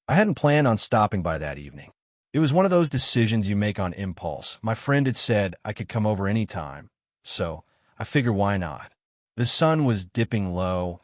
I hadn't planned on stopping by that evening. It was one of those decisions you make on impulse. My friend had said I could come over any time, so I figured why not. The sun was dipping low,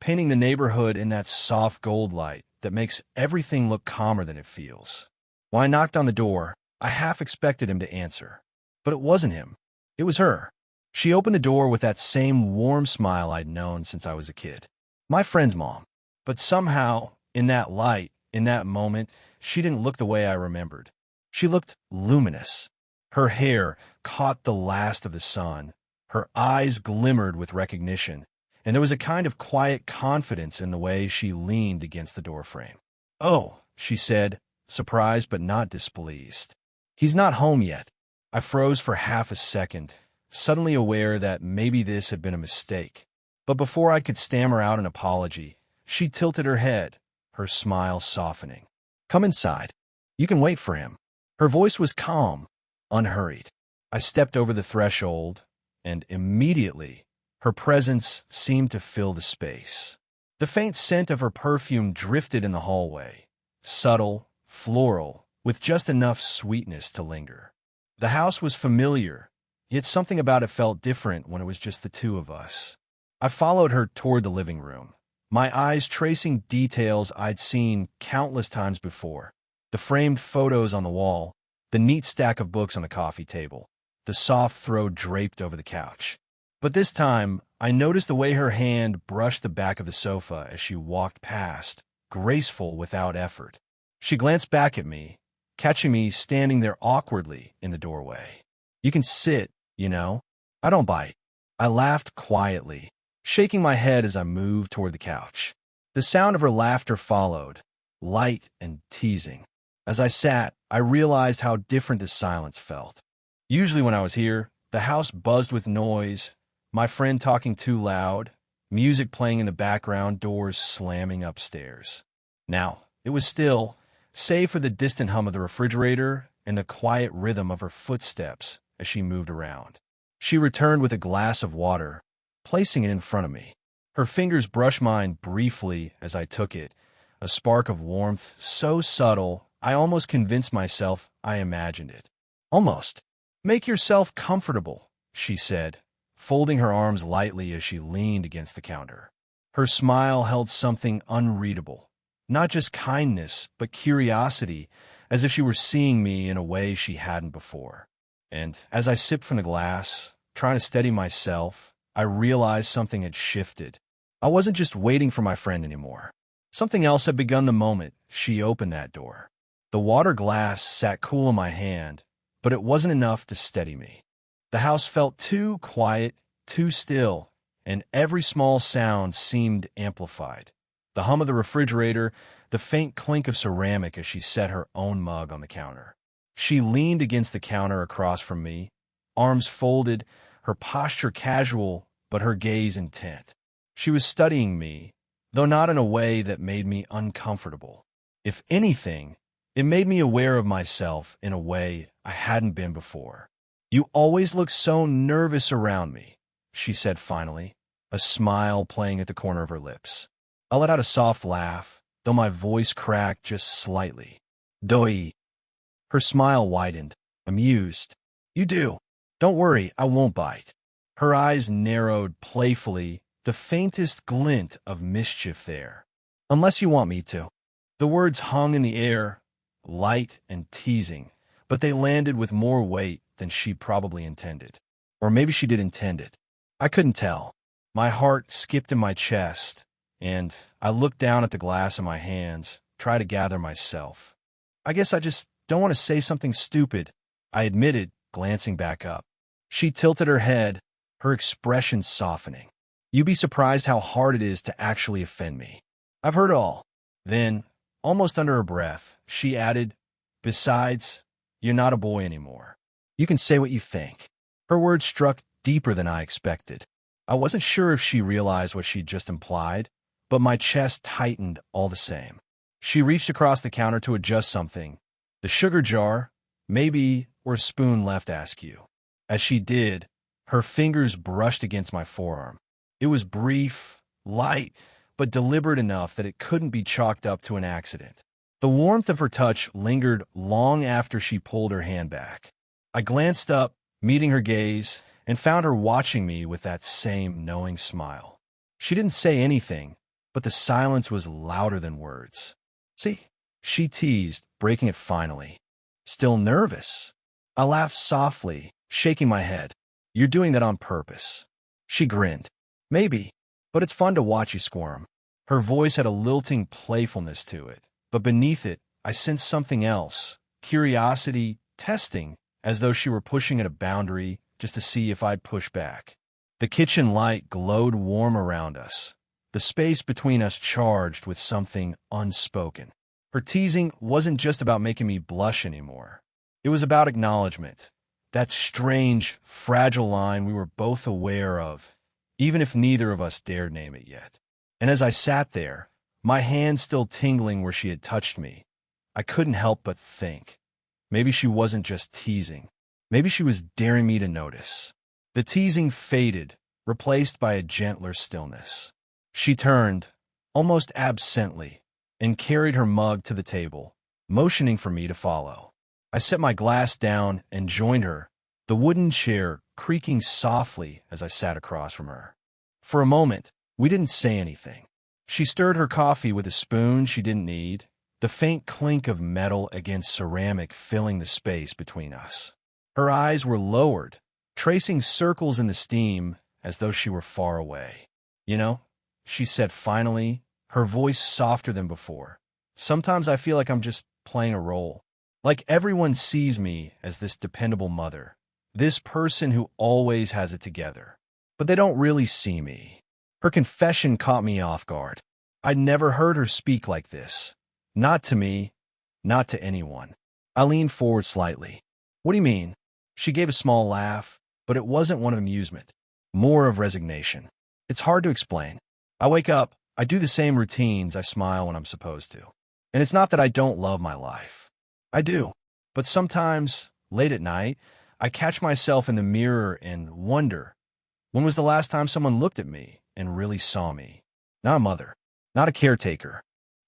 painting the neighborhood in that soft gold light that makes everything look calmer than it feels. When I knocked on the door, I half expected him to answer. But it wasn't him. It was her. She opened the door with that same warm smile I'd known since I was a kid. My friend's mom. But somehow, in that light, in that moment, she didn't look the way I remembered. She looked luminous. Her hair caught the last of the sun. Her eyes glimmered with recognition, and there was a kind of quiet confidence in the way she leaned against the doorframe. "Oh," she said, surprised but not displeased. "He's not home yet." I froze for half a second, suddenly aware that maybe this had been a mistake. But before I could stammer out an apology, she tilted her head, her smile softening. "Come inside. You can wait for him." Her voice was calm, unhurried. I stepped over the threshold, and immediately her presence seemed to fill the space. The faint scent of her perfume drifted in the hallway, subtle, floral, with just enough sweetness to linger. The house was familiar, yet something about it felt different when it was just the two of us. I followed her toward the living room, my eyes tracing details I'd seen countless times before. The framed photos on the wall, the neat stack of books on the coffee table, the soft throw draped over the couch. But this time, I noticed the way her hand brushed the back of the sofa as she walked past, graceful without effort. She glanced back at me, catching me standing there awkwardly in the doorway. "You can sit, you know. I don't bite." I laughed quietly, shaking my head as I moved toward the couch. The sound of her laughter followed, light and teasing. As I sat, I realized how different this silence felt. Usually when I was here, the house buzzed with noise, my friend talking too loud, music playing in the background, doors slamming upstairs. Now, it was still, save for the distant hum of the refrigerator and the quiet rhythm of her footsteps as she moved around. She returned with a glass of water, placing it in front of me. Her fingers brushed mine briefly as I took it, a spark of warmth so subtle I almost convinced myself I imagined it. "Almost. Make yourself comfortable," she said, folding her arms lightly as she leaned against the counter. Her smile held something unreadable, not just kindness, but curiosity, as if she were seeing me in a way she hadn't before. And as I sipped from the glass, trying to steady myself, I realized something had shifted. I wasn't just waiting for my friend anymore. Something else had begun the moment she opened that door. The water glass sat cool in my hand, but it wasn't enough to steady me. The house felt too quiet, too still, and every small sound seemed amplified. The hum of the refrigerator, the faint clink of ceramic as she set her own mug on the counter. She leaned against the counter across from me, arms folded, her posture casual, but her gaze intent. She was studying me, though not in a way that made me uncomfortable. If anything, it made me aware of myself in a way I hadn't been before. "You always look so nervous around me," she said finally, a smile playing at the corner of her lips. I let out a soft laugh, though my voice cracked just slightly. "Doi." Her smile widened, amused. "You do. Don't worry, I won't bite." Her eyes narrowed playfully, the faintest glint of mischief there. "Unless you want me to." The words hung in the air, light and teasing, but they landed with more weight than she probably intended. Or maybe she did intend it. I couldn't tell. My heart skipped in my chest, and I looked down at the glass in my hands, tried to gather myself. "I guess I just don't want to say something stupid," I admitted, glancing back up. She tilted her head, her expression softening. "You'd be surprised how hard it is to actually offend me. I've heard it all." Then, almost under her breath, she added, "Besides, you're not a boy anymore. You can say what you think." Her words struck deeper than I expected. I wasn't sure if she realized what she'd just implied, but my chest tightened all the same. She reached across the counter to adjust something. The sugar jar, maybe, or a spoon left askew. As she did, her fingers brushed against my forearm. It was brief, light, but deliberate enough that it couldn't be chalked up to an accident. The warmth of her touch lingered long after she pulled her hand back. I glanced up, meeting her gaze, and found her watching me with that same knowing smile. She didn't say anything, but the silence was louder than words. "See?" she teased, breaking it finally. "Still nervous?" I laughed softly, shaking my head. "You're doing that on purpose." She grinned. "Maybe, but it's fun to watch you squirm." Her voice had a lilting playfulness to it, but beneath it, I sensed something else. Curiosity, testing, as though she were pushing at a boundary just to see if I'd push back. The kitchen light glowed warm around us, the space between us charged with something unspoken. Her teasing wasn't just about making me blush anymore. It was about acknowledgement, that strange, fragile line we were both aware of, even if neither of us dared name it yet. And as I sat there, my hand still tingling where she had touched me, I couldn't help but think. Maybe she wasn't just teasing. Maybe she was daring me to notice. The teasing faded, replaced by a gentler stillness. She turned, almost absently, and carried her mug to the table, motioning for me to follow. I set my glass down and joined her, the wooden chair creaking softly as I sat across from her. For a moment, we didn't say anything. She stirred her coffee with a spoon she didn't need, the faint clink of metal against ceramic filling the space between us. Her eyes were lowered, tracing circles in the steam as though she were far away. "You know," she said finally, her voice softer than before, "sometimes I feel like I'm just playing a role. Like everyone sees me as this dependable mother, this person who always has it together. But they don't really see me." Her confession caught me off guard. I'd never heard her speak like this. Not to me, not to anyone. I leaned forward slightly. "What do you mean?" She gave a small laugh, but it wasn't one of amusement, more of resignation. "It's hard to explain. I wake up, I do the same routines, I smile when I'm supposed to. And it's not that I don't love my life. I do. But sometimes, late at night, I catch myself in the mirror and wonder, when was the last time someone looked at me and really saw me? Not a mother, not a caretaker,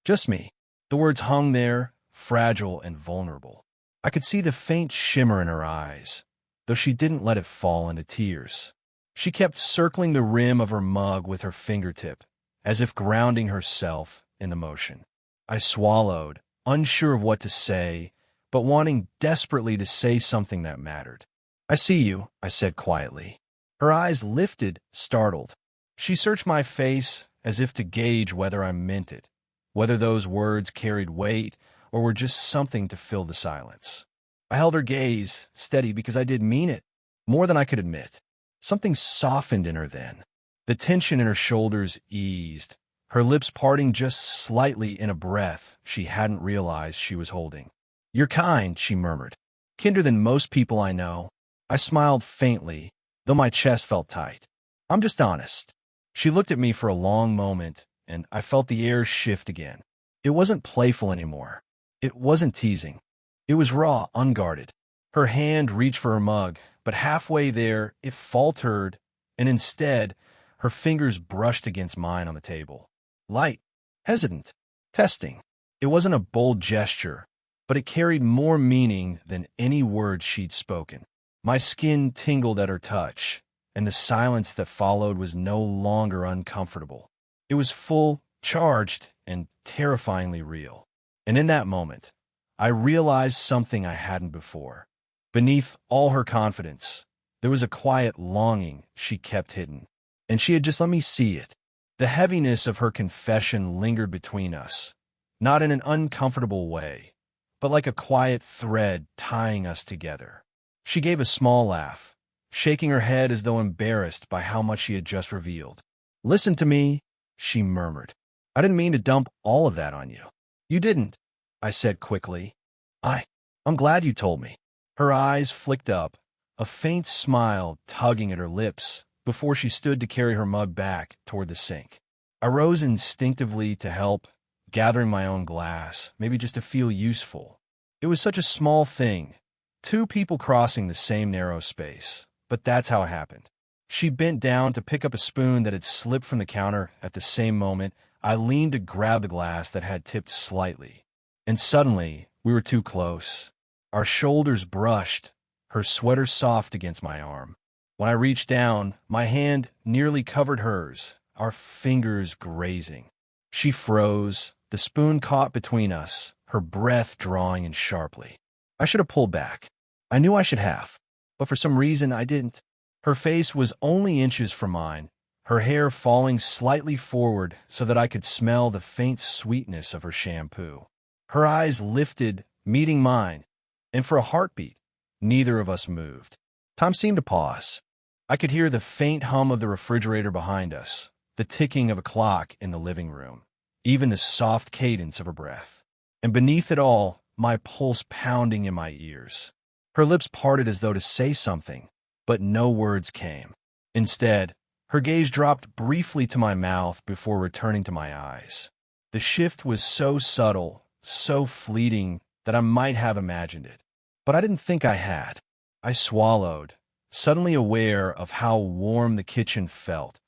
just me." The words hung there, fragile and vulnerable. I could see the faint shimmer in her eyes, though she didn't let it fall into tears. She kept circling the rim of her mug with her fingertip, as if grounding herself in the motion. I swallowed, unsure of what to say, but wanting desperately to say something that mattered. "I see you," I said quietly. Her eyes lifted, startled. She searched my face as if to gauge whether I meant it, whether those words carried weight or were just something to fill the silence. I held her gaze, steady, because I did mean it, more than I could admit. Something softened in her then. The tension in her shoulders eased, her lips parting just slightly in a breath she hadn't realized she was holding. "You're kind," she murmured. "Kinder than most people I know." I smiled faintly, though my chest felt tight. "I'm just honest." She looked at me for a long moment, and I felt the air shift again. It wasn't playful anymore. It wasn't teasing. It was raw, unguarded. Her hand reached for her mug, but halfway there, it faltered, and instead, her fingers brushed against mine on the table. Light, hesitant, testing. It wasn't a bold gesture, but it carried more meaning than any words she'd spoken. My skin tingled at her touch, and the silence that followed was no longer uncomfortable. It was full, charged, and terrifyingly real. And in that moment, I realized something I hadn't before. Beneath all her confidence, there was a quiet longing she kept hidden, and she had just let me see it. The heaviness of her confession lingered between us, not in an uncomfortable way, but like a quiet thread tying us together. She gave a small laugh, shaking her head as though embarrassed by how much she had just revealed. "Listen to me," she murmured. "I didn't mean to dump all of that on you." "You didn't," I said quickly. I'm glad you told me." Her eyes flicked up, a faint smile tugging at her lips, before she stood to carry her mug back toward the sink. I rose instinctively to help, gathering my own glass, maybe just to feel useful. It was such a small thing, two people crossing the same narrow space, but that's how it happened. She bent down to pick up a spoon that had slipped from the counter. At the same moment, I leaned to grab the glass that had tipped slightly. And suddenly, we were too close. Our shoulders brushed, her sweater soft against my arm. When I reached down, my hand nearly covered hers, our fingers grazing. She froze, the spoon caught between us, her breath drawing in sharply. I should have pulled back. I knew I should have, but for some reason I didn't. Her face was only inches from mine, her hair falling slightly forward so that I could smell the faint sweetness of her shampoo. Her eyes lifted, meeting mine, and for a heartbeat, neither of us moved. Time seemed to pause. I could hear the faint hum of the refrigerator behind us, the ticking of a clock in the living room, even the soft cadence of her breath. And beneath it all, my pulse pounding in my ears. Her lips parted as though to say something, but no words came. Instead, her gaze dropped briefly to my mouth before returning to my eyes. The shift was so subtle, so fleeting, that I might have imagined it. But I didn't think I had. I swallowed, suddenly aware of how warm the kitchen felt,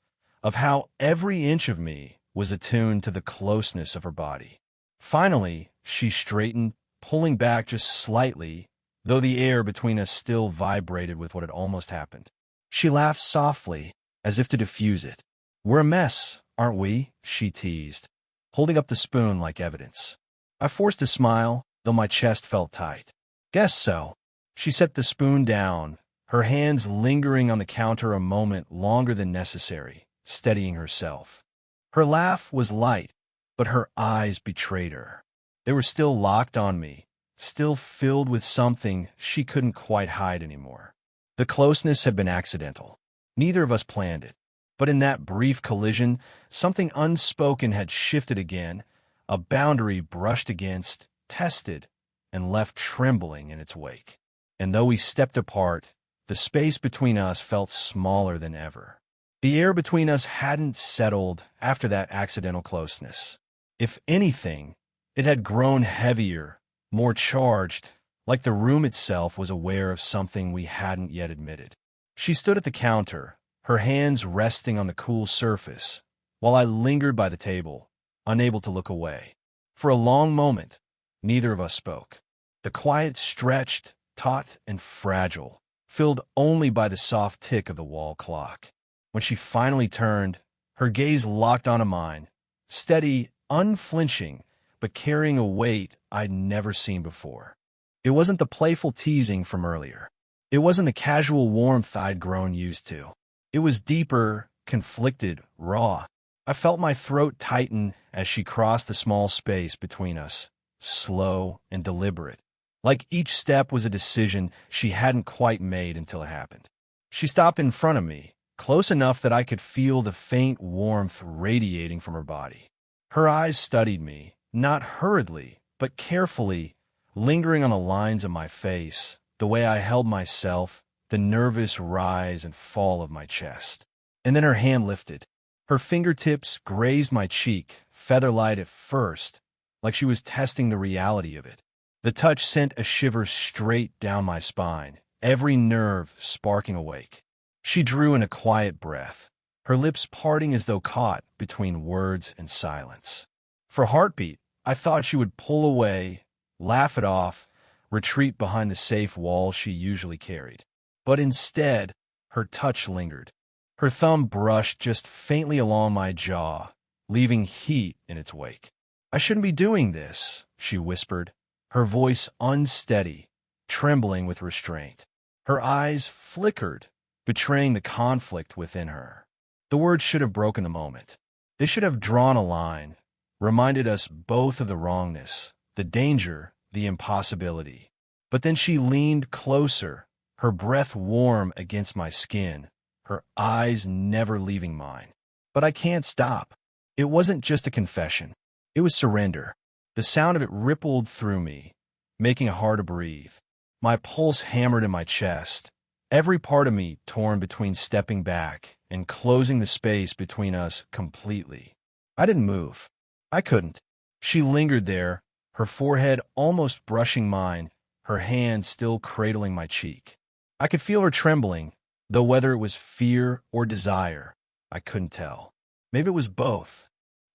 of how every inch of me was attuned to the closeness of her body. Finally, she straightened, pulling back just slightly, though the air between us still vibrated with what had almost happened. She laughed softly, as if to diffuse it. "We're a mess, aren't we?" she teased, holding up the spoon like evidence. I forced a smile, though my chest felt tight. "Guess so." She set the spoon down, her hands lingering on the counter a moment longer than necessary, steadying herself. Her laugh was light, but her eyes betrayed her. They were still locked on me, still filled with something she couldn't quite hide anymore. The closeness had been accidental. Neither of us planned it. But in that brief collision, something unspoken had shifted again, a boundary brushed against, tested, and left trembling in its wake. And though we stepped apart, the space between us felt smaller than ever. The air between us hadn't settled after that accidental closeness. If anything, it had grown heavier, more charged, like the room itself was aware of something we hadn't yet admitted. She stood at the counter, her hands resting on the cool surface, while I lingered by the table, unable to look away. For a long moment, neither of us spoke. The quiet stretched, taut and fragile, filled only by the soft tick of the wall clock. When she finally turned, her gaze locked onto mine, steady, unflinching, but carrying a weight I'd never seen before. It wasn't the playful teasing from earlier. It wasn't the casual warmth I'd grown used to. It was deeper, conflicted, raw. I felt my throat tighten as she crossed the small space between us, slow and deliberate, like each step was a decision she hadn't quite made until it happened. She stopped in front of me, close enough that I could feel the faint warmth radiating from her body. Her eyes studied me, not hurriedly, but carefully, lingering on the lines of my face, the way I held myself, the nervous rise and fall of my chest. And then her hand lifted. Her fingertips grazed my cheek, feather-light at first, like she was testing the reality of it. The touch sent a shiver straight down my spine, every nerve sparking awake. She drew in a quiet breath, her lips parting as though caught between words and silence. For a heartbeat, I thought she would pull away, laugh it off, retreat behind the safe wall she usually carried. But instead, her touch lingered. Her thumb brushed just faintly along my jaw, leaving heat in its wake. "I shouldn't be doing this," she whispered, her voice unsteady, trembling with restraint. Her eyes flickered, betraying the conflict within her. The words should have broken the moment. They should have drawn a line, reminded us both of the wrongness, the danger, the impossibility. But then she leaned closer, her breath warm against my skin, her eyes never leaving mine. But I can't stop. It wasn't just a confession. It was surrender. The sound of it rippled through me, making it hard to breathe. My pulse hammered in my chest, every part of me torn between stepping back and closing the space between us completely. I didn't move. I couldn't. She lingered there, her forehead almost brushing mine, her hand still cradling my cheek. I could feel her trembling, though whether it was fear or desire, I couldn't tell. Maybe it was both.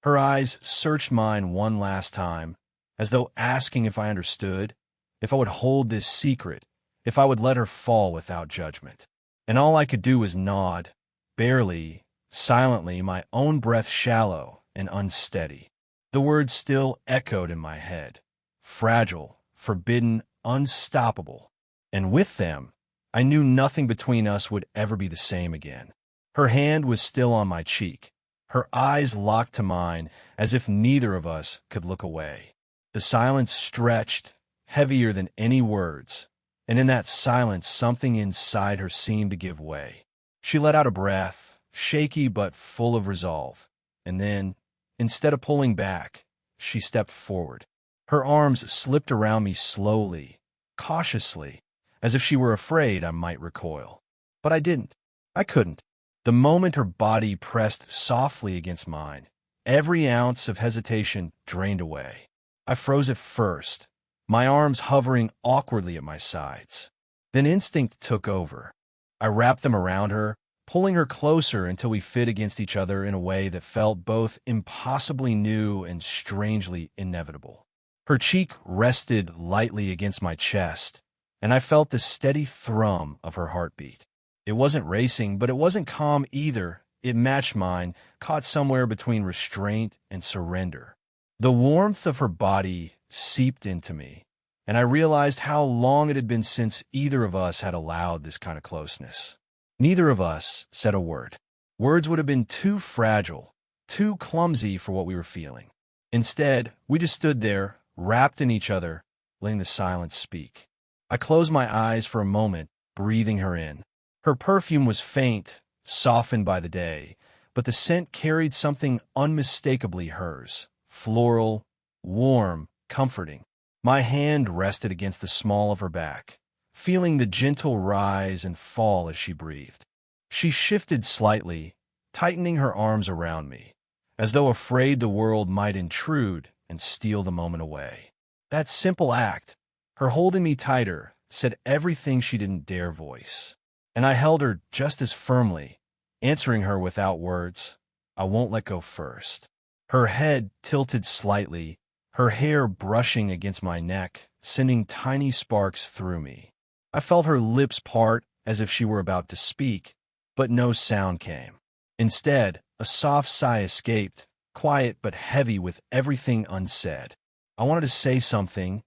Her eyes searched mine one last time, as though asking if I understood, if I would hold this secret, if I would let her fall without judgment. And all I could do was nod, barely, silently, my own breath shallow and unsteady. The words still echoed in my head, fragile, forbidden, unstoppable. And with them, I knew nothing between us would ever be the same again. Her hand was still on my cheek, her eyes locked to mine as if neither of us could look away. The silence stretched, heavier than any words, and in that silence something inside her seemed to give way. She let out a breath, shaky but full of resolve, and then, instead of pulling back, she stepped forward. Her arms slipped around me slowly, cautiously, as if she were afraid I might recoil. But I didn't. I couldn't. The moment her body pressed softly against mine, every ounce of hesitation drained away. I froze at first, my arms hovering awkwardly at my sides. Then instinct took over. I wrapped them around her, pulling her closer until we fit against each other in a way that felt both impossibly new and strangely inevitable. Her cheek rested lightly against my chest, and I felt the steady thrum of her heartbeat. It wasn't racing, but it wasn't calm either. It matched mine, caught somewhere between restraint and surrender. The warmth of her body seeped into me, and I realized how long it had been since either of us had allowed this kind of closeness. Neither of us said a word. Words would have been too fragile, too clumsy for what we were feeling. Instead, we just stood there, wrapped in each other, letting the silence speak. I closed my eyes for a moment, breathing her in. Her perfume was faint, softened by the day, but the scent carried something unmistakably hers, floral, warm, comforting. My hand rested against the small of her back, feeling the gentle rise and fall as she breathed. She shifted slightly, tightening her arms around me, as though afraid the world might intrude and steal the moment away. That simple act, her holding me tighter, said everything she didn't dare voice. And I held her just as firmly, answering her without words, "I won't let go first." Her head tilted slightly, her hair brushing against my neck, sending tiny sparks through me. I felt her lips part as if she were about to speak, but no sound came. Instead, a soft sigh escaped, quiet but heavy with everything unsaid. I wanted to say something,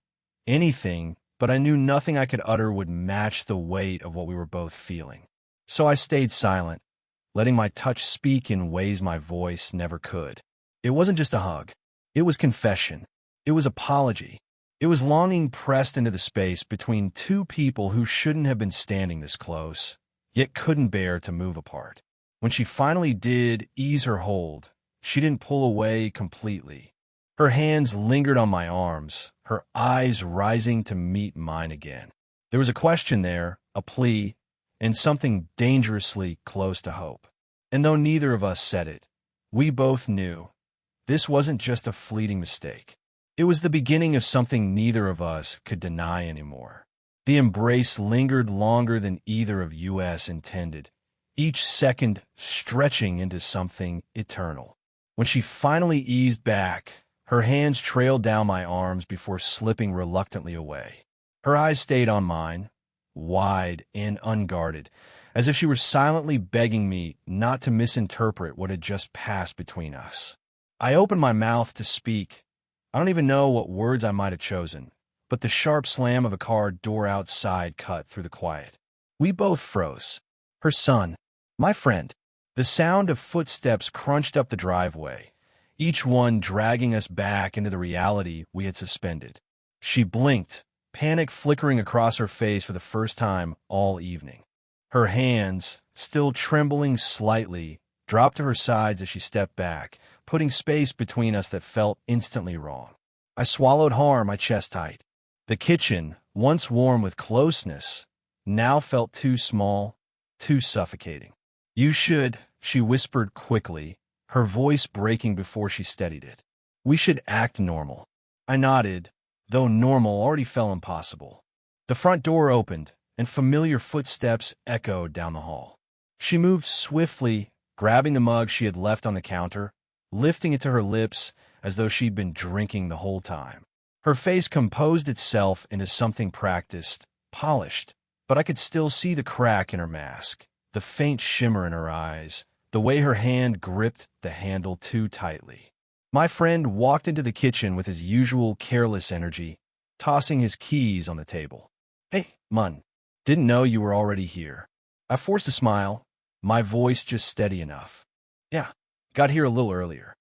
anything, but I knew nothing I could utter would match the weight of what we were both feeling. So I stayed silent, letting my touch speak in ways my voice never could. It wasn't just a hug. It was confession. It was apology. It was longing pressed into the space between two people who shouldn't have been standing this close, yet couldn't bear to move apart. When she finally did ease her hold, she didn't pull away completely. Her hands lingered on my arms, her eyes rising to meet mine again. There was a question there, a plea, and something dangerously close to hope. And though neither of us said it, we both knew this wasn't just a fleeting mistake. It was the beginning of something neither of us could deny anymore. The embrace lingered longer than either of us intended, each second stretching into something eternal. When she finally eased back, her hands trailed down my arms before slipping reluctantly away. Her eyes stayed on mine, wide and unguarded, as if she were silently begging me not to misinterpret what had just passed between us. I opened my mouth to speak. I don't even know what words I might have chosen, but the sharp slam of a car door outside cut through the quiet. We both froze. Her son, my friend. The sound of footsteps crunched up the driveway, each one dragging us back into the reality we had suspended. She blinked, panic flickering across her face for the first time all evening. Her hands, still trembling slightly, dropped to her sides as she stepped back, putting space between us that felt instantly wrong. I swallowed hard, my chest tight. The kitchen, once warm with closeness, now felt too small, too suffocating. "You should," she whispered quickly, her voice breaking before she steadied it. "We should act normal." I nodded, though normal already felt impossible. The front door opened, and familiar footsteps echoed down the hall. She moved swiftly, grabbing the mug she had left on the counter, lifting it to her lips as though she'd been drinking the whole time. Her face composed itself into something practiced, polished, but I could still see the crack in her mask, the faint shimmer in her eyes, the way her hand gripped the handle too tightly. My friend walked into the kitchen with his usual careless energy, tossing his keys on the table. "Hey, Mun, didn't know you were already here." I forced a smile, my voice just steady enough. "Yeah, got here a little earlier."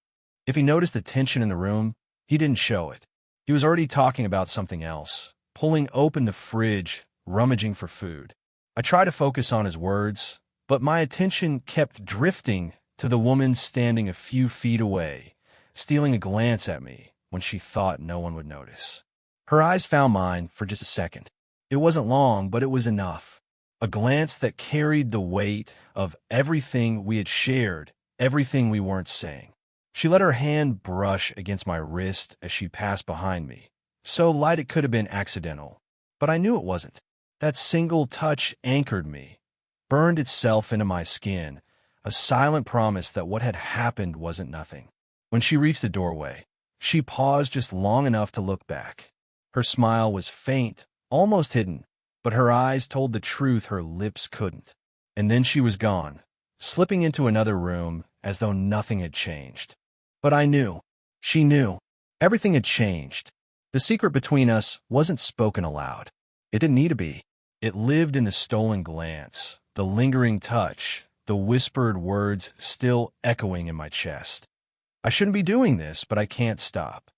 If he noticed the tension in the room, he didn't show it. He was already talking about something else, pulling open the fridge, rummaging for food. I tried to focus on his words, but my attention kept drifting to the woman standing a few feet away, stealing a glance at me when she thought no one would notice. Her eyes found mine for just a second. It wasn't long, but it was enough. A glance that carried the weight of everything we had shared, everything we weren't saying. She let her hand brush against my wrist as she passed behind me, so light it could have been accidental. But I knew it wasn't. That single touch anchored me, burned itself into my skin, a silent promise that what had happened wasn't nothing. When she reached the doorway, she paused just long enough to look back. Her smile was faint, almost hidden, but her eyes told the truth her lips couldn't. And then she was gone, slipping into another room as though nothing had changed. But I knew. She knew. Everything had changed. The secret between us wasn't spoken aloud. It didn't need to be. It lived in the stolen glance, the lingering touch, the whispered words still echoing in my chest. I shouldn't be doing this, but I can't stop.